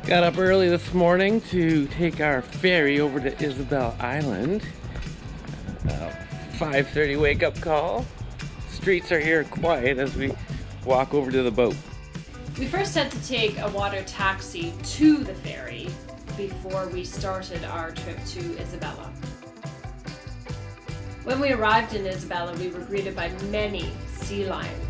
Got up early this morning to take our ferry over to Isabela Island. 5:30 wake up call. Streets are here quiet as we walk over to the boat. We first had to take a water taxi to the ferry before we started our trip to Isabela. When we arrived in Isabela, we were greeted by many sea lions.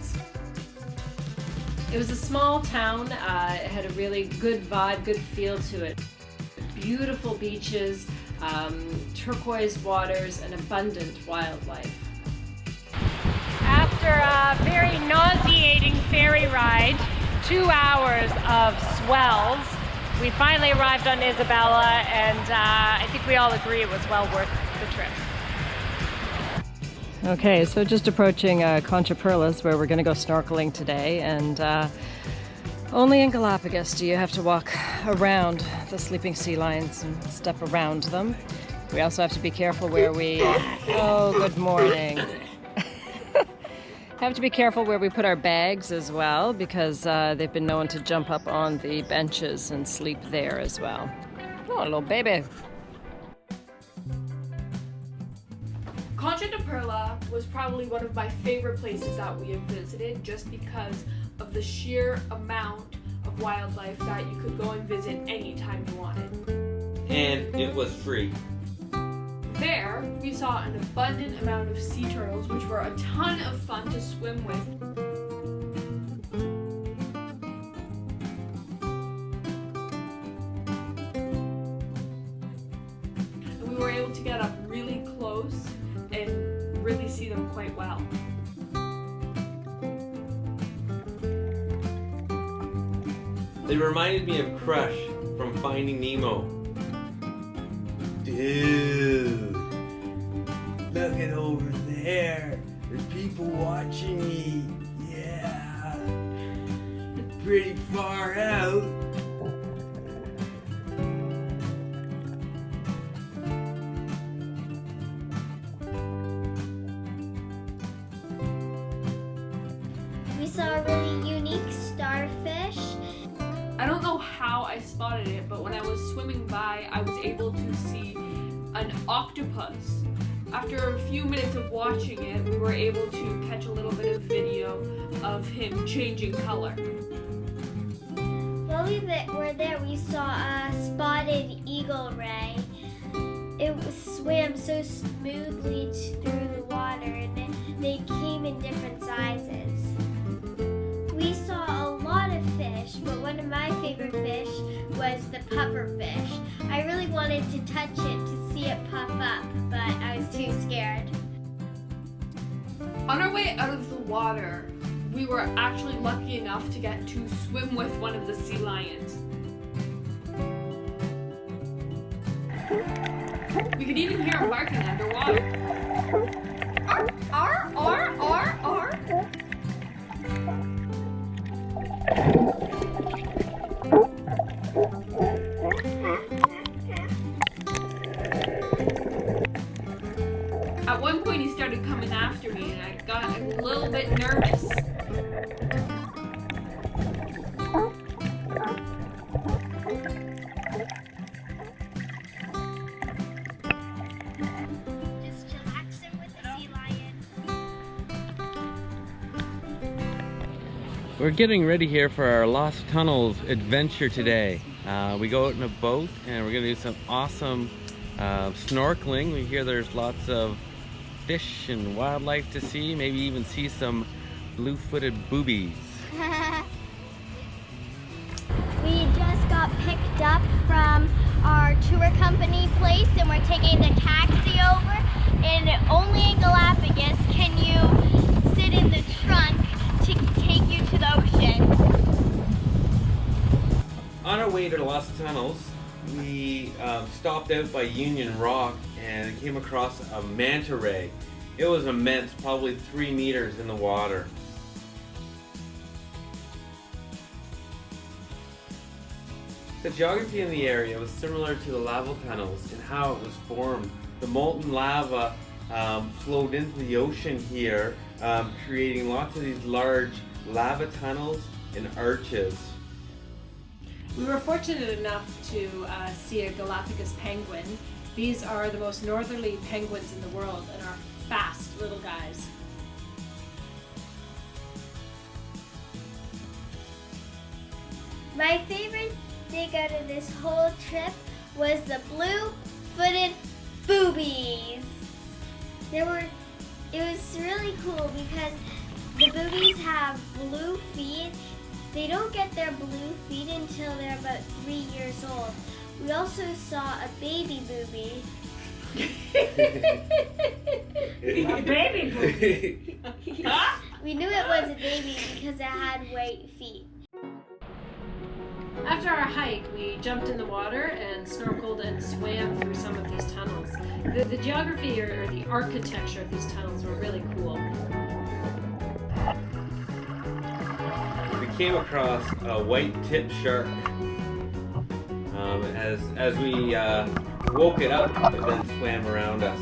It was a small town. It had a really good vibe, good feel to it. Beautiful beaches, turquoise waters, and abundant wildlife. After a very nauseating ferry ride, 2 hours of swells, we finally arrived on Isabela, and I think we all agree it was well worth the trip. Okay, so just approaching Concha Perlas, where we're going to go snorkeling today, and only in Galapagos do you have to walk around the sleeping sea lions and step around them. We also have to be careful where we... oh, good morning. Have to be careful where we put our bags as well, because they've been known to jump up on the benches and sleep there as well. Oh, little baby. Concha de Perla was probably one of my favorite places that we have visited, just because of the sheer amount of wildlife that you could go and visit anytime you wanted. And it was free. There, we saw an abundant amount of sea turtles, which were a ton of fun to swim with. And we were able to get up really close and really see them quite well. They reminded me of Crush from Finding Nemo. Dude, look at over there. There's people watching me. Yeah, it's pretty far out. We saw a really unique starfish. I don't know how I spotted it, but when I was swimming by, I was able to see an octopus. After a few minutes of watching it, we were able to catch a little bit of video of him changing color. While we were there, we saw a spotted eagle ray. It swam so smoothly through the water, and they came in different sizes. We saw a lot of fish, but one of my favorite fish was the puffer fish. I really wanted to touch it to see it puff up, but I was too scared. On our way out of the water, we were actually lucky enough to get to swim with one of the sea lions. We could even hear him barking underwater. Arr, arr, arr, arr, arr. At one point he started coming after me and I got a little bit nervous. Just chillaxing with the sea lion. We're getting ready here for our Lost Tunnels adventure today. We go out in a boat and we're gonna do some awesome snorkeling. We hear there's lots of fish and wildlife to see, maybe even see some blue-footed boobies. We just got picked up from our tour company place and we're taking the taxi over. And only in Galapagos can you sit in the trunk to take you to the ocean. On our way to the Lost Tunnels, we stopped out by Union Rock and came across a manta ray. It was immense, probably 3 meters in the water. The geography in the area was similar to the lava tunnels in how it was formed. The molten lava flowed into the ocean here, creating lots of these large lava tunnels and arches. We were fortunate enough to see a Galapagos penguin. These are the most northerly penguins in the world and are fast little guys. My favorite thing out of this whole trip was the blue-footed boobies. It was really cool because the boobies have blue feet. They don't get their blue feet until they're about 3 years old. We also saw a baby booby. A baby booby. We knew it was a baby because it had white feet. After our hike, we jumped in the water and snorkeled and swam through some of these tunnels. The geography or the architecture of these tunnels were really cool. We came across a white-tipped shark. As we woke it up, it then swam around us.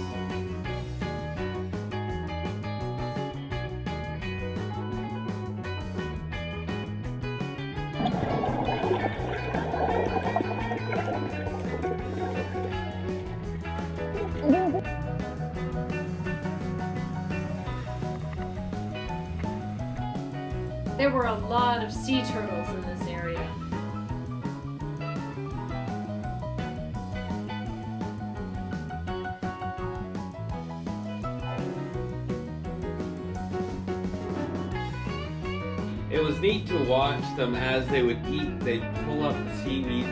There were a lot of sea turtles in this area. It was neat to watch them as they would eat. They'd pull up the seaweed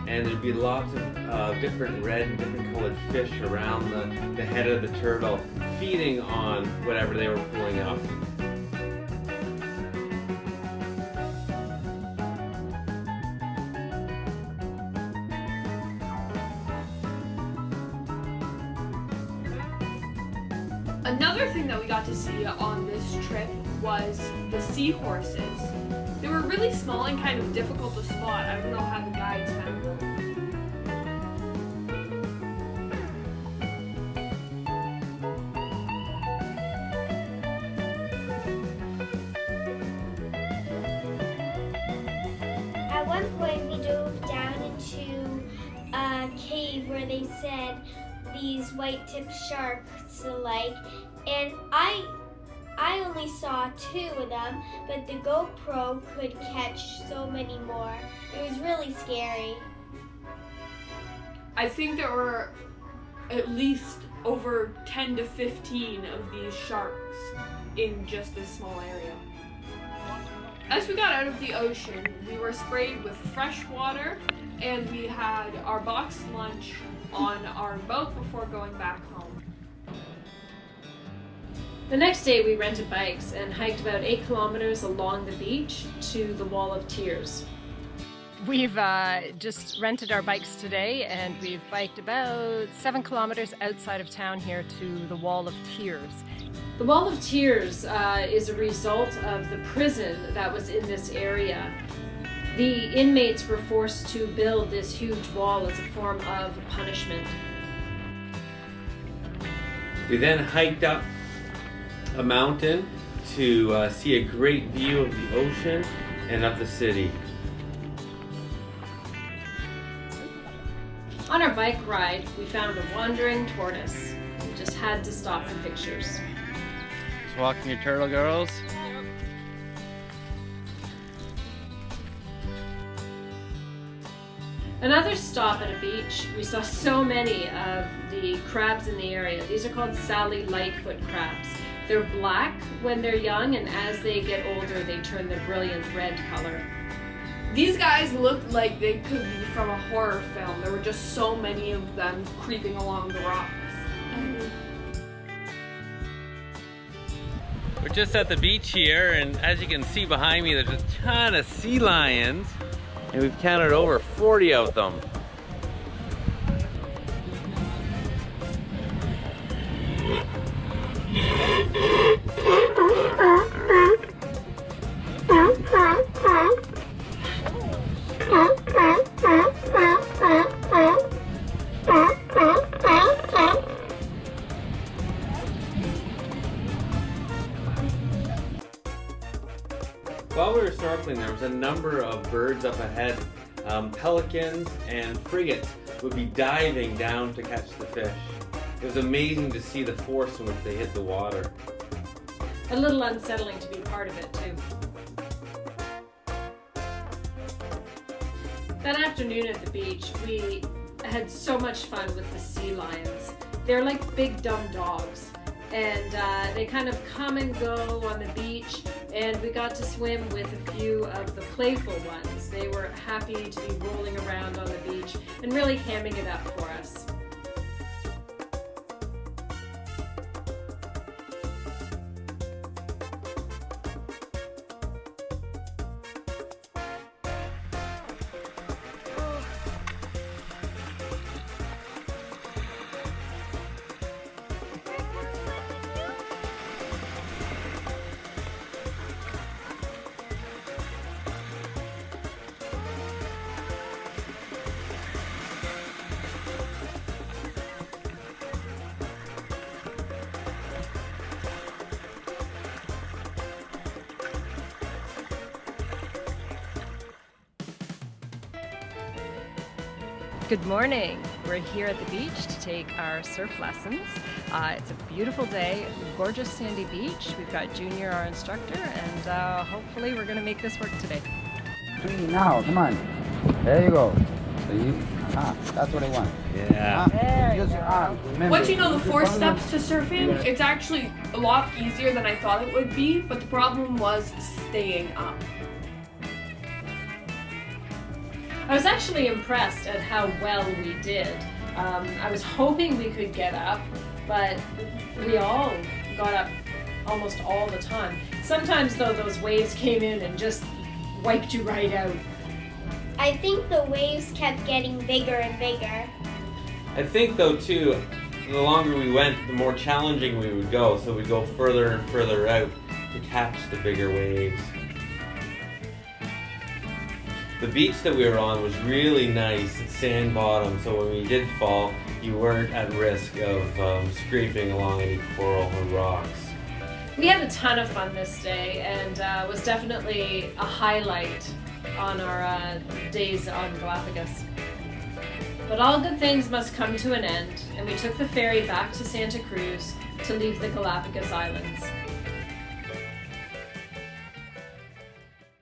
and there'd be lots of different red and different colored fish around the head of the turtle, feeding on whatever they were pulling up. Another thing that we got to see on this trip was the seahorses. They were really small and kind of difficult to spot. I don't know how the guides found them. At one point we dove down into a cave where they said these white-tipped sharks alike, and I only saw 2 of them, but the GoPro could catch so many more. It was really scary. I think there were at least over 10 to 15 of these sharks in just this small area. As we got out of the ocean, we were sprayed with fresh water, and we had our boxed lunch on our boat before going back home. The next day we rented bikes and hiked about 8 kilometers along the beach to the Wall of Tears. We've just rented our bikes today and we've biked about 7 kilometers outside of town here to the Wall of Tears. The Wall of Tears is a result of the prison that was in this area. The inmates were forced to build this huge wall as a form of punishment. We then hiked up a mountain to see a great view of the ocean and of the city. On our bike ride, we found a wandering tortoise. We just had to stop for pictures. Just walking your turtle, girls. Another stop at a beach, we saw so many of the crabs in the area. These are called Sally Lightfoot crabs. They're black when they're young, and as they get older, they turn the brilliant red color. These guys looked like they could be from a horror film. There were just so many of them creeping along the rocks. We're just at the beach here, and as you can see behind me, there's a ton of sea lions, and we've counted over 40 of them. While we were snorkeling, there was a number of birds up ahead pelicans and frigates would be diving down to catch the fish. It was amazing to see the force in which they hit the water. A little unsettling to be part of it too. That afternoon at the beach, we had so much fun with the sea lions. They're like big dumb dogs, and they kind of come and go on the beach, and we got to swim with a few of the playful ones. They were happy to be rolling around on the beach and really hamming it up for us. Good morning. We're here at the beach to take our surf lessons. It's a beautiful day, gorgeous sandy beach. We've got Junior, our instructor, and hopefully we're going to make this work today. Now, come on. There you go. So you, that's what I want. Yeah. There you Use your arms. Remember, Once you know the if 4 follow- steps to surfing, it's actually a lot easier than I thought it would be, but the problem was staying up. I was actually impressed at how well we did. I was hoping we could get up, but we all got up almost all the time. Sometimes though, those waves came in and just wiped you right out. I think the waves kept getting bigger and bigger. I think though too, the longer we went, the more challenging we would go. So we'd go further and further out to catch the bigger waves. The beach that we were on was really nice, it's sand bottom, so when we did fall, you weren't at risk of scraping along any coral or rocks. We had a ton of fun this day, and was definitely a highlight on our days on Galapagos. But all good things must come to an end, and we took the ferry back to Santa Cruz to leave the Galapagos Islands.